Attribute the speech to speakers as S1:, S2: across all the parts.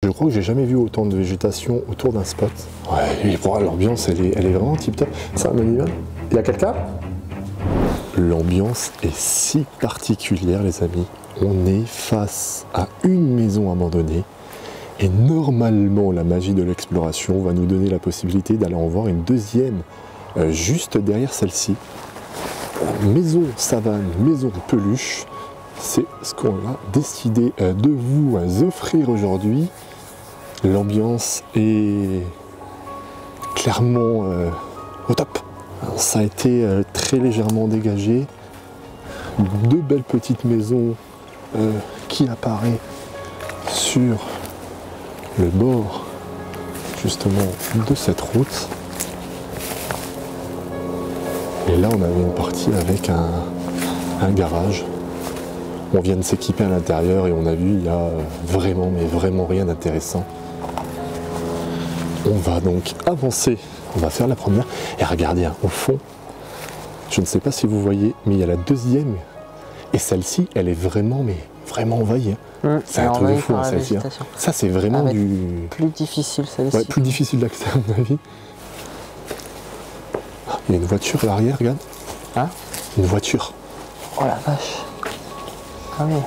S1: Je crois que j'ai jamais vu autant de végétation autour d'un spot. Ouais, et pour l'ambiance, elle est vraiment tip top. C'est un animal. Il y a quelqu'un? L'ambiance est si particulière, les amis. On est face à une maison abandonnée. Et normalement, la magie de l'exploration va nous donner la possibilité d'aller en voir une deuxième juste derrière celle-ci. Maison savane, maison peluche. C'est ce qu'on a décidé de vous offrir aujourd'hui. L'ambiance est clairement au top. Alors, ça a été très légèrement dégagé. Deux belles petites maisons qui apparaissent sur le bord justement de cette route. Et là on avait une partie avec un garage. On vient de s'équiper à l'intérieur et on a vu il y a vraiment mais vraiment rien d'intéressant. On va donc avancer, on va faire la première et regardez hein, au fond, je ne sais pas si vous voyez mais il y a la deuxième et celle-ci elle est vraiment mais vraiment envahie. Hein. C'est un truc de fou hein, celle-ci. Hein. Ça c'est vraiment du...
S2: Plus difficile celle-ci.
S1: Ouais, plus difficile d'accès à mon avis. Il y a une voiture à l'arrière, regarde.
S2: Hein?
S1: Une voiture.
S2: Oh la vache. Ah oui.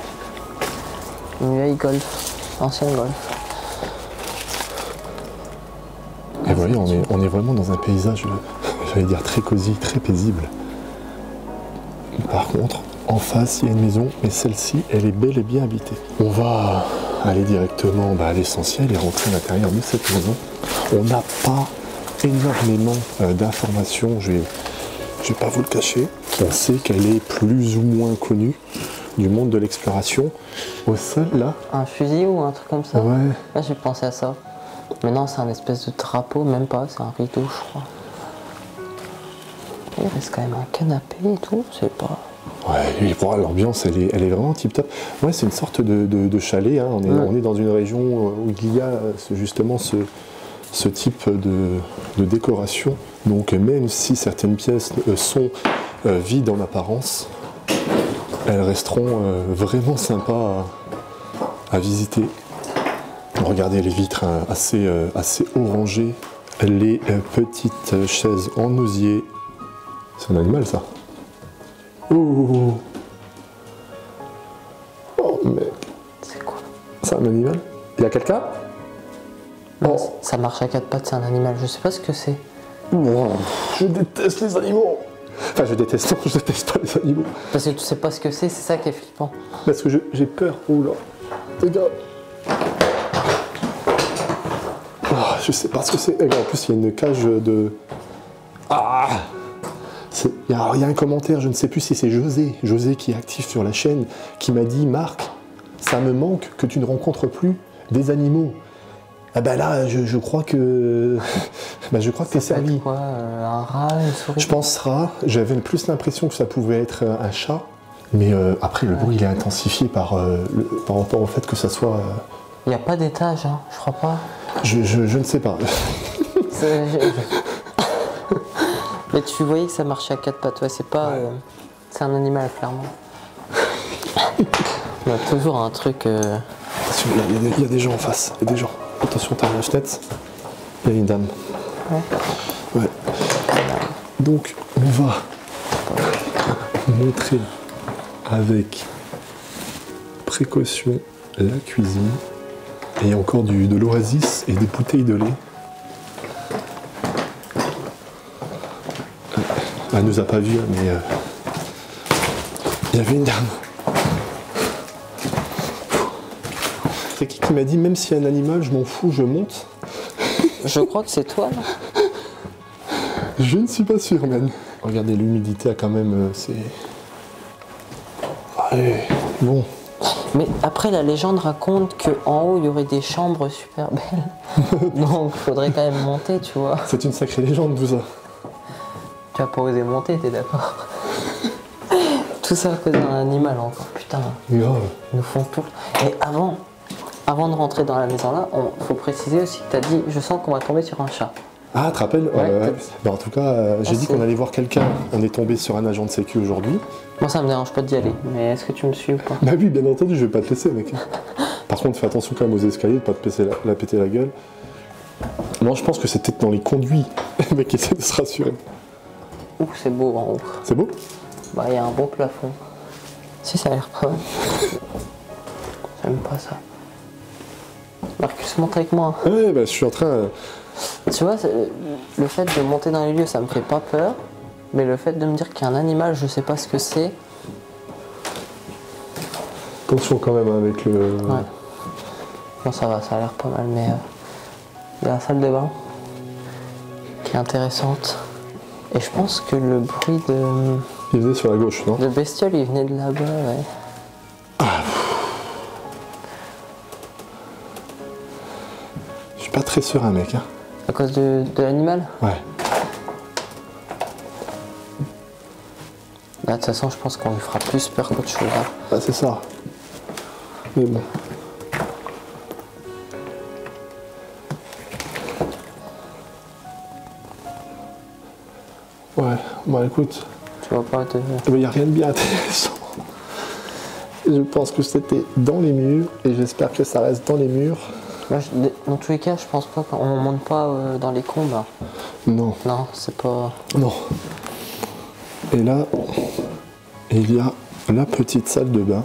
S2: Une vieille Golf. Ancienne Golf.
S1: Et vous voyez, on est vraiment dans un paysage, j'allais dire très cosy, très paisible. Par contre, en face, il y a une maison, mais celle-ci, elle est bel et bien habitée. On va aller directement à l'essentiel et rentrer à l'intérieur de cette maison. On n'a pas énormément d'informations, je vais pas vous le cacher. On sait qu'elle est plus ou moins connue du monde de l'exploration. Au sol, là...
S2: Un fusil ou un truc comme ça?
S1: Ouais.
S2: Là, j'ai pensé à ça. Mais non, c'est un espèce de drapeau, même pas, c'est un rideau, je crois. Il reste quand même un canapé et tout, c'est pas...
S1: Ouais, et pour l'ambiance, elle est vraiment tip top. Ouais, c'est une sorte de chalet, hein. On est dans une région où il y a justement ce type de décoration. Donc même si certaines pièces sont vides en apparence, elles resteront vraiment sympas à visiter. Regardez les vitres hein, assez orangées, les petites chaises en osier. C'est un animal ça. Oh, oh mais...
S2: C'est quoi?
S1: C'est un animal? Il y a quelqu'un?
S2: Non, ça marche à quatre pattes, c'est un animal, je sais pas ce que c'est.
S1: Oh, je déteste les animaux. Enfin, je déteste pas les animaux.
S2: Parce que tu sais pas ce que c'est ça qui est flippant.
S1: Parce que j'ai peur. Oula. Regarde. Oh, je sais pas ce que c'est. En plus, il y a une cage de... Ah! Il y a un commentaire, je ne sais plus si c'est José qui est actif sur la chaîne, qui m'a dit « Marc, ça me manque que tu ne rencontres plus des animaux. » Ah ben là, je crois que... je crois que t'es servi.
S2: Quoi, un rat, une souris?
S1: Je pense rat. J'avais plus l'impression que ça pouvait être un chat. Mais après, le bruit, il est intensifié par rapport au fait que ça soit...
S2: Il n'y a pas d'étage, hein, je crois pas.
S1: Je ne sais pas.
S2: Mais tu voyais que ça marchait à quatre pattes, ouais, c'est pas...
S1: Ouais.
S2: C'est un animal, clairement. Il y a toujours un truc...
S1: Attention, il y a des gens en face, il y a des gens. Attention, t'as la fenêtre. Il y a une dame. Ouais. Donc, on va montrer avec précaution la cuisine. Et il y a encore de l'oasis et des bouteilles de lait. Elle nous a pas vus, mais il y avait une dame. C'est qui m'a dit, même s'il y a un animal, je m'en fous, je monte.
S2: Je crois que c'est toi, là.
S1: Je ne suis pas sûr, man. Regardez, l'humidité a quand même... c'est... Allez, bon.
S2: Mais après, la légende raconte qu'en haut, il y aurait des chambres super belles. Donc, il faudrait quand même monter, tu vois.
S1: C'est une sacrée légende, tout ça.
S2: Tu vas pas osé monter, t'es d'accord? Tout ça à cause d'un animal encore, putain.
S1: Grave.
S2: Ils nous font tout. Et avant de rentrer dans la maison là, faut préciser aussi que t'as dit, je sens qu'on va tomber sur un chat.
S1: Ah, tu te rappelles?
S2: Ouais,
S1: en tout cas, j'ai dit qu'on allait voir quelqu'un. On est tombé sur un agent de sécu aujourd'hui.
S2: Moi, ça me dérange pas d'y aller, mais est-ce que tu me suis ou pas?
S1: Bah oui, bien entendu, je vais pas te laisser, mec. Par contre, fais attention quand même aux escaliers, de pas te péter la gueule. Non, je pense que c'est peut-être dans les conduits. Le mec essaie de se rassurer.
S2: Ouh, c'est beau en haut.
S1: C'est beau?
S2: Bah, il y a un beau plafond. Si, ça a l'air pas mal. J'aime pas ça. Marcus, monte avec moi.
S1: Ouais, bah, je suis en train...
S2: Tu vois, le fait de monter dans les lieux, ça me fait pas peur. Mais le fait de me dire qu'il y a un animal, je sais pas ce que c'est.
S1: Attention quand même avec le...
S2: Ouais. Non, ça va, ça a l'air pas mal, mais il y a la salle de bain qui est intéressante. Et je pense que le bruit
S1: Il venait sur la gauche, non?
S2: de bestiole, il venait de là-bas, ouais.
S1: Je suis pas très serein, mec. Hein.
S2: À cause de l'animal?
S1: Ouais.
S2: Là, de toute façon, je pense qu'on lui fera plus peur qu'autre chose. Hein.
S1: Bah, c'est ça. Mais bon. Ouais, bah écoute,
S2: Tu vois pas
S1: il n'y a rien de bien intéressant. Je pense que c'était dans les murs et j'espère que ça reste dans les murs.
S2: Moi, dans tous les cas, je pense pas qu'on monte pas dans les combes. Hein.
S1: Non,
S2: Non, c'est pas...
S1: non. Et là, il y a la petite salle de bain.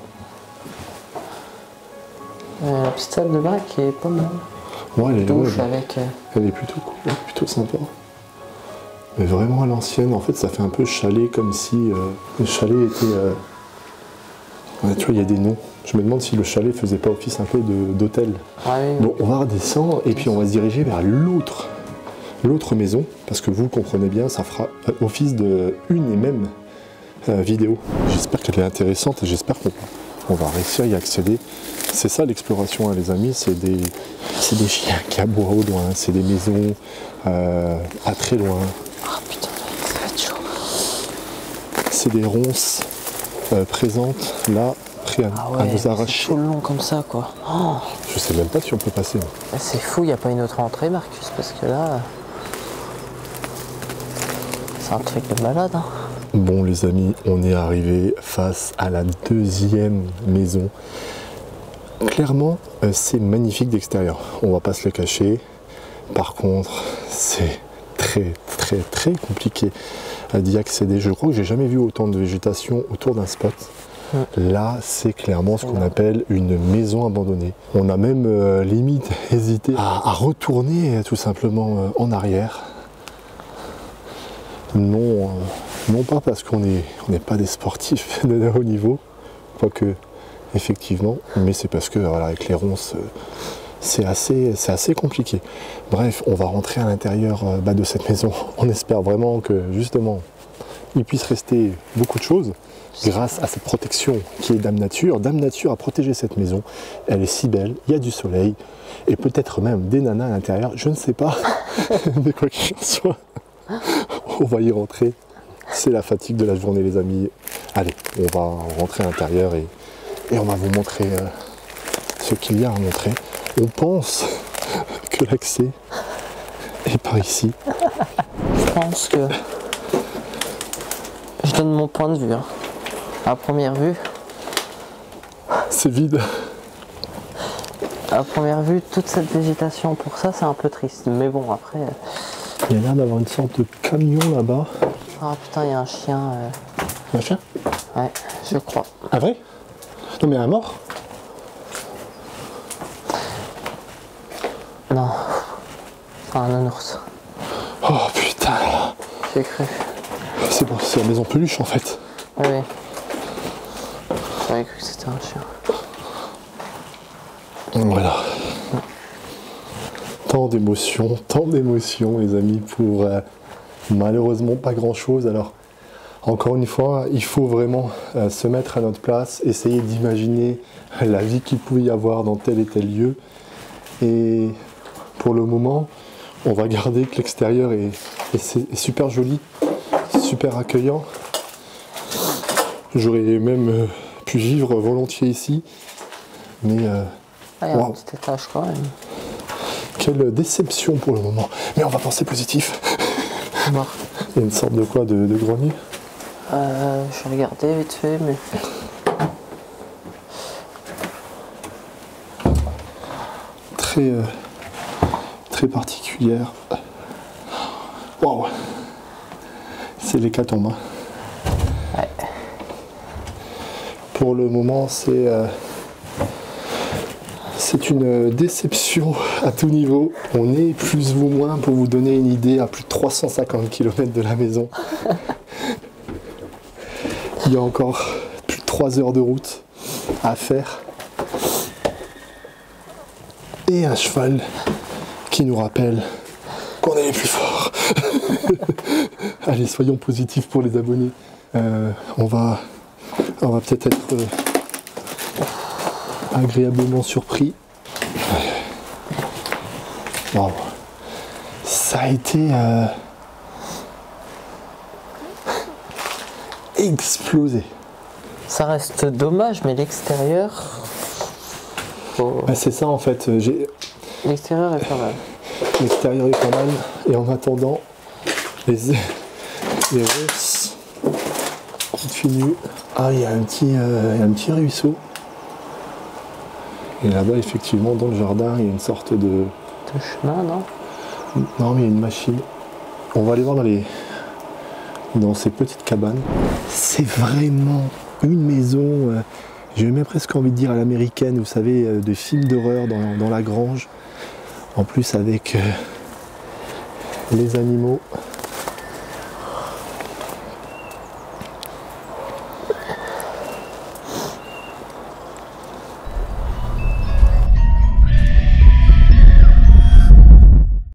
S2: La petite salle de bain qui est pas mal.
S1: Ouais, elle est,
S2: Douche
S1: ouais,
S2: avec...
S1: elle est plutôt cool, plutôt sympa. Mais vraiment à l'ancienne, en fait, ça fait un peu chalet, comme si le chalet était... Ouais, tu vois, il y a des noms. Je me demande si le chalet faisait pas office un peu d'hôtel.
S2: Ouais,
S1: Bon, on va redescendre et puis on va se diriger vers l'autre maison, parce que vous comprenez bien, ça fera office de une et même vidéo. J'espère qu'elle est intéressante et j'espère qu'on va réussir à y accéder. C'est ça l'exploration, hein, les amis, c'est des chiens qui aboient au loin, c'est des maisons à très loin.
S2: Ah putain, ça va être chaud.
S1: C'est des ronces présentes là, prêts à
S2: Ah ouais,
S1: nous
S2: c'est
S1: arracher.
S2: tout le long comme ça, quoi. Oh,
S1: Je sais même pas si on peut passer.
S2: c'est fou, il n'y a pas une autre entrée, Marcus, parce que là... C'est un truc de malade, hein.
S1: Bon les amis, on est arrivé face à la deuxième maison. Clairement, c'est magnifique d'extérieur. On va pas se le cacher. Par contre, c'est très compliqué d'y accéder. Je crois que j'ai jamais vu autant de végétation autour d'un spot. Là, c'est clairement ce qu'on appelle une maison abandonnée. On a même limite hésité à retourner tout simplement en arrière. Non, non pas parce qu'on n'est pas des sportifs de haut niveau, quoique effectivement, mais c'est parce que voilà, avec les ronces, c'est assez compliqué. Bref, on va rentrer à l'intérieur de cette maison. On espère vraiment que justement, il puisse rester beaucoup de choses grâce à cette protection qui est Dame Nature. Dame Nature a protégé cette maison. Elle est si belle, il y a du soleil et peut-être même des nanas à l'intérieur. Je ne sais pas, mais quoi qu'il en soit, on va y rentrer. C'est la fatigue de la journée, les amis. Allez, on va rentrer à l'intérieur et on va vous montrer ce qu'il y a à montrer. On pense que l'accès est par ici.
S2: Je pense que... Je donne mon point de vue, hein. À première vue...
S1: C'est vide.
S2: À première vue, toute cette végétation, pour ça, c'est un peu triste. Mais bon, après...
S1: Il y a l'air d'avoir une sorte de camion là-bas.
S2: Ah putain, il y a un chien...
S1: Un chien?
S2: Ouais, je crois.
S1: Ah vrai? Non mais un mort?
S2: Non. Enfin, un nounours.
S1: Oh putain!
S2: J'ai cru.
S1: C'est bon, c'est la maison peluche en fait.
S2: Oui. J'avais cru que c'était un chien.
S1: Voilà. Tant d'émotions les amis pour malheureusement pas grand chose. Alors encore une fois, il faut vraiment se mettre à notre place, essayer d'imaginer la vie qu'il pouvait y avoir dans tel et tel lieu. Et pour le moment, on va garder que l'extérieur est super joli, super accueillant. J'aurais même pu vivre volontiers ici, mais
S2: Ah, il y a un
S1: wow.
S2: petit étage quand même.
S1: Quelle déception pour le moment. Mais on va penser positif.
S2: Bon.
S1: Il y a une sorte de quoi, de grenier?
S2: Je regardais vite fait, mais...
S1: très particulière. Waouh, c'est l'hécatombe.
S2: Ouais.
S1: Pour le moment, c'est une déception à tout niveau. On est plus ou moins, pour vous donner une idée, à plus de 350 km de la maison. Il y a encore plus de 3 heures de route à faire. Et un cheval qui nous rappelle qu'on est les plus forts. Allez, soyons positifs pour les abonnés. On va peut-être être agréablement surpris. Wow. Ça a été explosé.
S2: Ça reste dommage, mais l'extérieur...
S1: Bah, c'est ça en fait.
S2: L'extérieur est pas mal.
S1: L'extérieur est pas mal. Et en attendant, les rosses continuent. Ah, il y a un petit ruisseau. Et là-bas, effectivement, dans le jardin, il y a une sorte de...
S2: De chemin, non?
S1: Non, mais il y a une machine. On va aller voir dans ces petites cabanes. C'est vraiment une maison, j'ai même presque envie de dire à l'américaine, vous savez, de films d'horreur dans la grange. En plus avec les animaux.